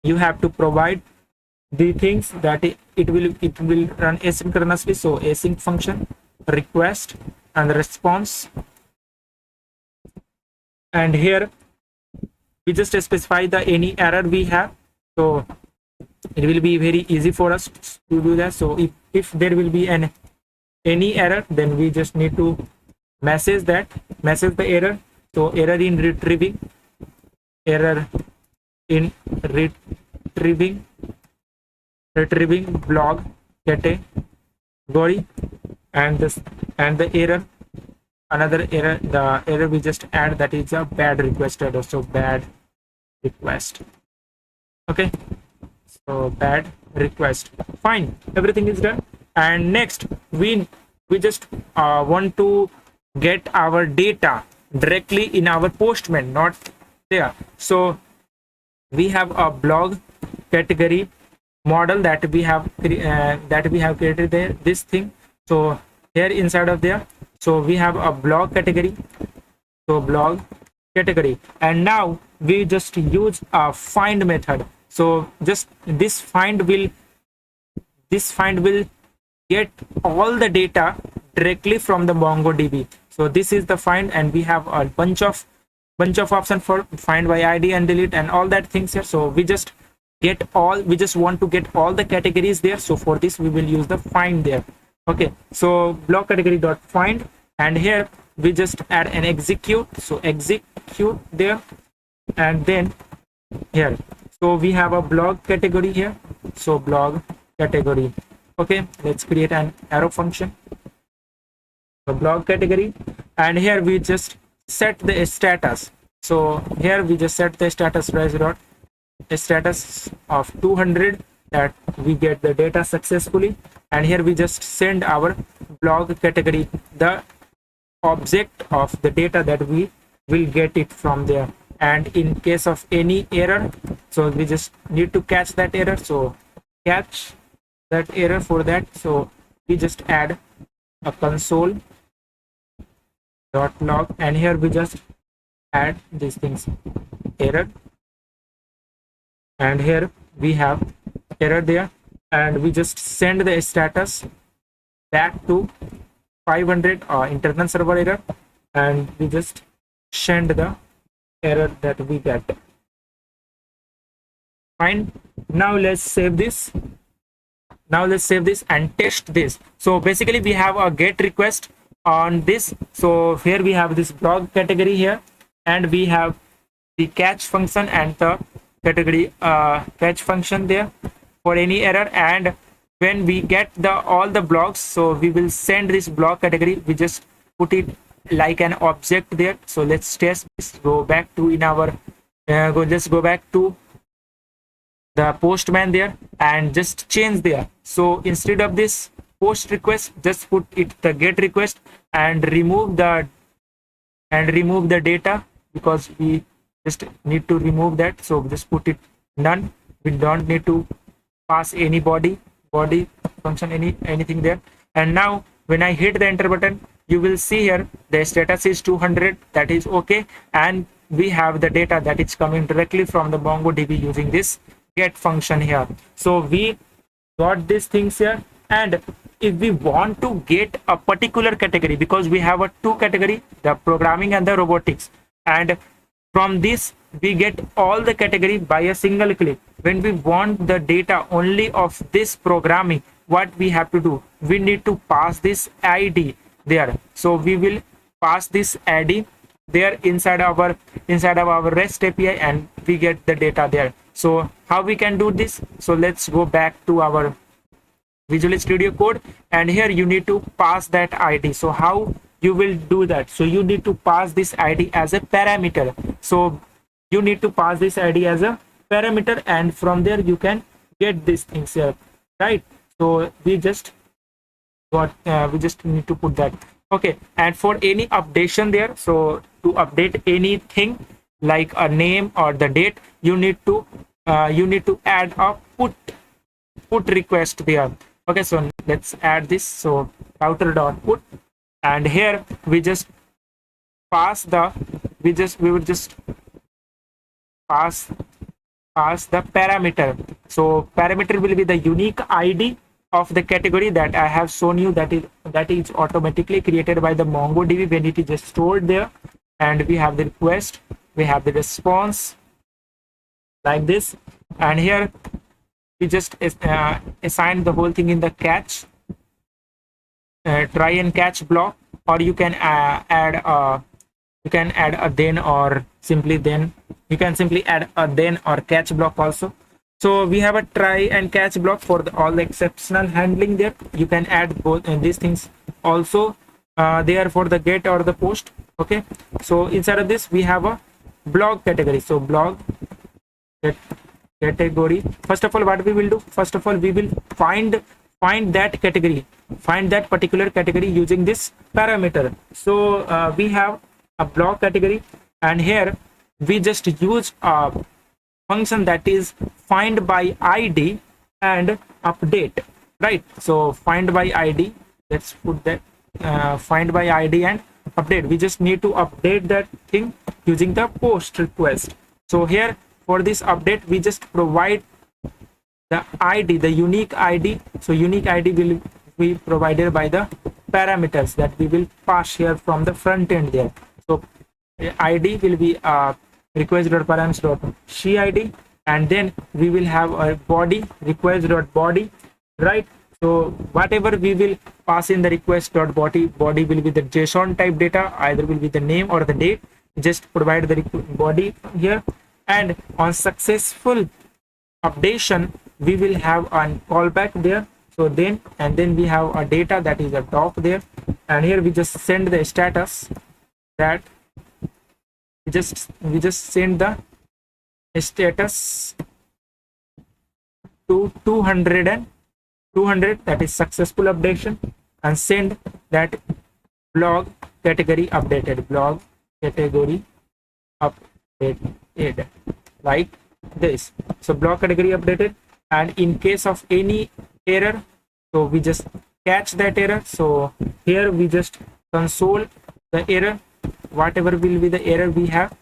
you have to provide the things that it will run asynchronously. So async function, request and response, and here we just specify the any error we have. So it will be very easy for us to do that. So if there will be any error, then we just need to message the error. So error in retrieving blog category, and the error, another error, the error we just add, that is a bad request error. So bad request, okay, so bad request, fine, everything is done. And next we just want to get our data directly in our Postman, not there. So we have a blog category model that we have created there, this thing. So here inside of there, so we have a blog category, so blog category, and now we just use a find method. So just this find will get all the data directly from the MongoDB. So this is the find, and we have a bunch of options for find by ID and delete and all that things here. So we just want to get all the categories there. So for this we will use the find there. Okay, so blog category dot find, and here we just add an execute. So execute there, and then here, so we have a blog category here. So blog category, okay, let's create an arrow function. the blog category, and here we just set the status. So here we just set the status dot status of 200, that we get the data successfully, and here we just send our blog category the object of the data that we will get it from there. And in case of any error, so we just need to catch that error, so catch that error. For that, so we just add a console dot log, and here we just add these things, error, and here we have error there, and we just send the status back to 500 internal server error, and we just send the error that we get. Fine. Now let's save this. And test this. So basically we have a get request on this. So here we have this blog category here, and we have the catch function and the category catch function there for any error. And when we get all the blogs, so we will send this blog category, we just put it like an object there. So let's test this. Go back to in our go back to the postman there and just change there. So instead of this post request, just put it the get request, and remove the data, because we just need to remove that. So just put it none. We don't need to pass any body function, anything there. And now when I hit the enter button, you will see here the status is 200, that is okay, and we have the data that is coming directly from the MongoDB using this get function here. So we got these things here. And if we want to get a particular category, because we have a two category, the programming and the robotics, and from this we get all the category by a single click. When we want the data only of this programming, what we have to do, we need to pass this ID there. So we will pass this ID there inside of our REST API, and we get the data there. So how we can do this? So let's go back to our Visual Studio Code, and here you need to pass that ID. So how you will do that? So you need to pass this ID as a parameter. So you need to pass this ID as a parameter, and from there you can get these things here, right? So we just need to put that. Okay. And for any updation there, so to update anything like a name or the date, you need to add a put request there. Okay, so let's add this. So router dot put, and here we just pass we will just pass the parameter. So parameter will be the unique ID of the category that I have shown you, that is automatically created by the MongoDB when it is just stored there. And we have the request, we have the response like this, and here we just assign the whole thing in the catch try and catch block, or you can add a then, or simply then. You can simply add a then or catch block also. So we have a try and catch block for all the exceptional handling there. You can add both these things also there for the get or the post. Okay, so inside of this we have a blog category. So blog category, first of all, what we will do, first of all we will find that category, find that particular category using this parameter. So we have a blog category, and here we just use a function that is find by ID and update, right? So find by ID, let's put that find by ID and update. We just need to update that thing using the post request. So here for this update, we just provide the ID, the unique ID. So unique ID will be provided by the parameters that we will pass here from the front end there. So ID will be request.params.cid, and then we will have a body, request.body, right? So whatever we will pass in the request.body, body will be the JSON type data, either will be the name or the date. Just provide the body here, and on successful updation we will have a callback there. So then, and then we have a data that is a doc there. and here we just send the status that we just send the status to 200, that is successful updation, and send that blog category updated, blog category updated, like this. So blog category updated, and in case of any error, so we just catch that error. So here we just console the error, whatever will be the error we have,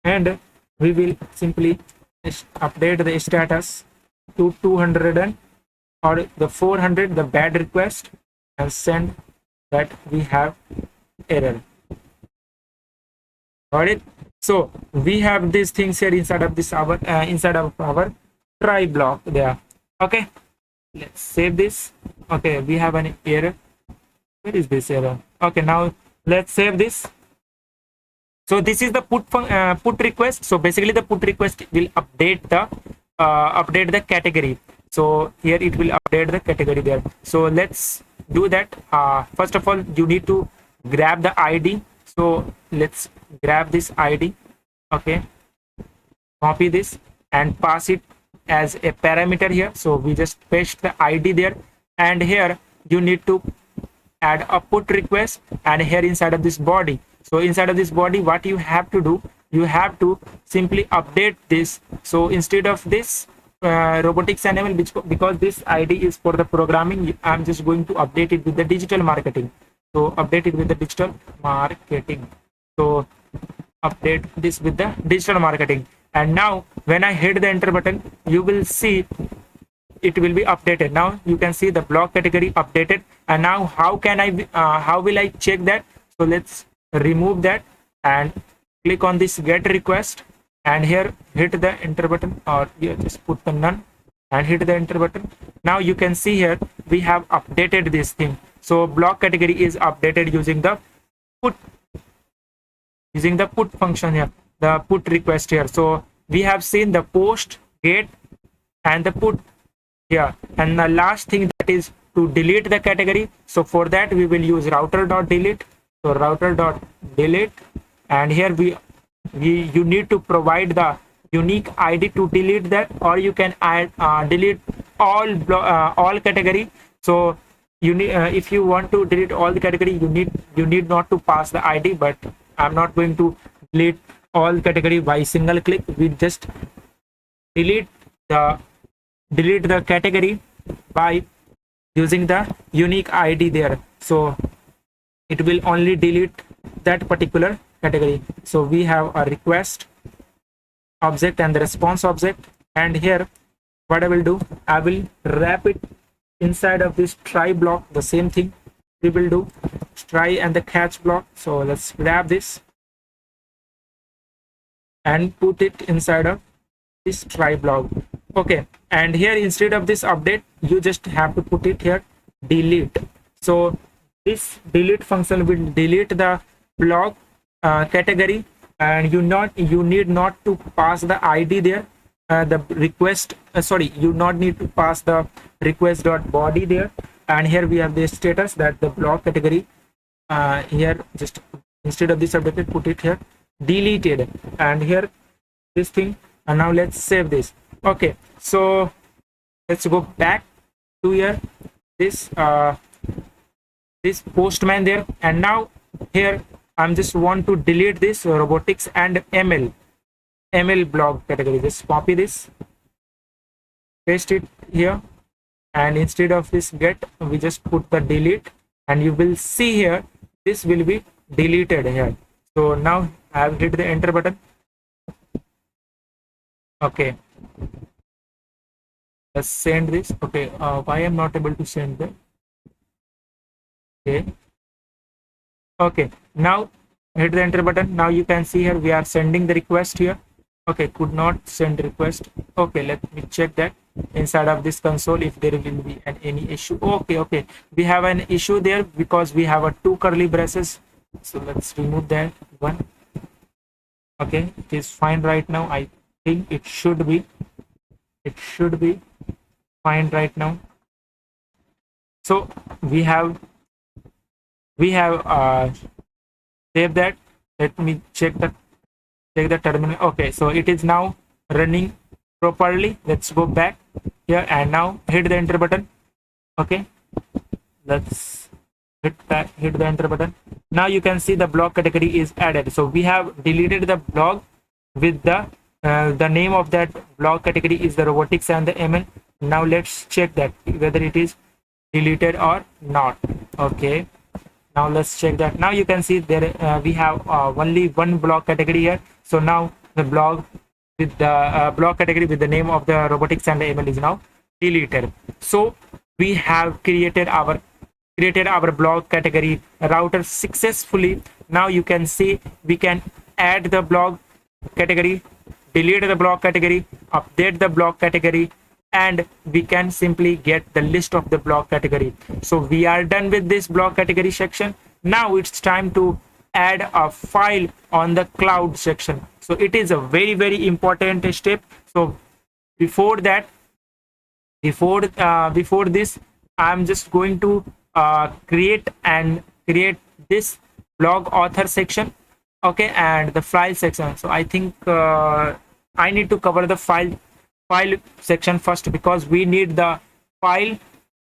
and we will simply update the status to 200 or the 400, the bad request, and send that we have error. Got it? So we have these things here inside of this our try block there. Okay, let's save this. Okay, we have an error. Where is this error? Okay, now let's save this. So this is the put request. So basically the put request will update the category. So here it will update the category there. So let's do that. First of all, you need to grab the ID. So let's grab this ID. Okay, copy this and pass it as a parameter here. So we just paste the ID there, and here you need to add a put request, and here inside of this body. So inside of this body, what you have to do, you have to simply update this. So instead of this robotics and ML, because this ID is for the programming, I'm just going to update it with the digital marketing. So update it with the digital marketing. So update this with the digital marketing, and now when I hit the enter button, you will see it will be updated. Now you can see the blog category updated. And now how will I check that? So let's remove that and click on this get request, and here hit the enter button, or here just put the none and hit the enter button. Now you can see here we have updated this thing. So blog category is updated using the put function here, the put request here. So we have seen the post, get, and the put here, and the last thing, that is to delete the category. So for that we will use router.delete. So router.delete, and here you need to provide the unique ID to delete that, or you can add delete all category. So you need if you want to delete all the category, you need not to pass the ID, but I'm not going to delete all category by single click. We just delete the category by using the unique ID there. So it will only delete that particular category. So we have a request object and the response object, and here what I will do, I will wrap it inside of this try block. The same thing we will do, try and the catch block. So let's grab this and put it inside of this try block. Okay, and here instead of this update, you just have to put it here delete. So this delete function will delete the blog category, and you need not to pass the ID there, the request you not need to pass the request.body there. And here we have the status that the blog category here, just instead of this updated, put it here deleted, and here this thing. And now let's save this. Okay, so let's go back to here this postman there, and now here I'm just want to delete this robotics and ML blog category. Just copy this, paste it here, and instead of this get, we just put the delete, and you will see here this will be deleted here. So now I have hit the enter button. Okay, let's send this. Okay, why I'm not able to send that? Okay, now hit the enter button. Now you can see here we are sending the request here. Okay, could not send request. Okay, let me check that inside of this console if there will be any issue. Okay, we have an issue there because we have a 2 curly braces. So let's remove that one. Okay, it is fine right now. I think it should be fine right now. So we have we have saved that. Let me check the terminal. Okay, so it is now running properly. Let's go back here and now hit the enter button. Okay, let's hit the enter button. Now you can see the blog category is added. So we have deleted the blog with the name of that blog category is the robotics and the ML. Now let's check that whether it is deleted or not. Okay, now let's check that. Now you can see there we have only one blog category here. So now the blog with the blog category with the name of the robotics and the ML is now deleted. So we have created our blog category router successfully. Now you can see we can add the blog category, delete the blog category, update the blog category, and we can simply get the list of the blog category. So we are done with this blog category section. Now it's time to add a file on the cloud section. So it is a very important step. So before that, before this, I'm just going to create this blog author section. Okay, and the file section. So I think I need to cover the file section first, because we need the file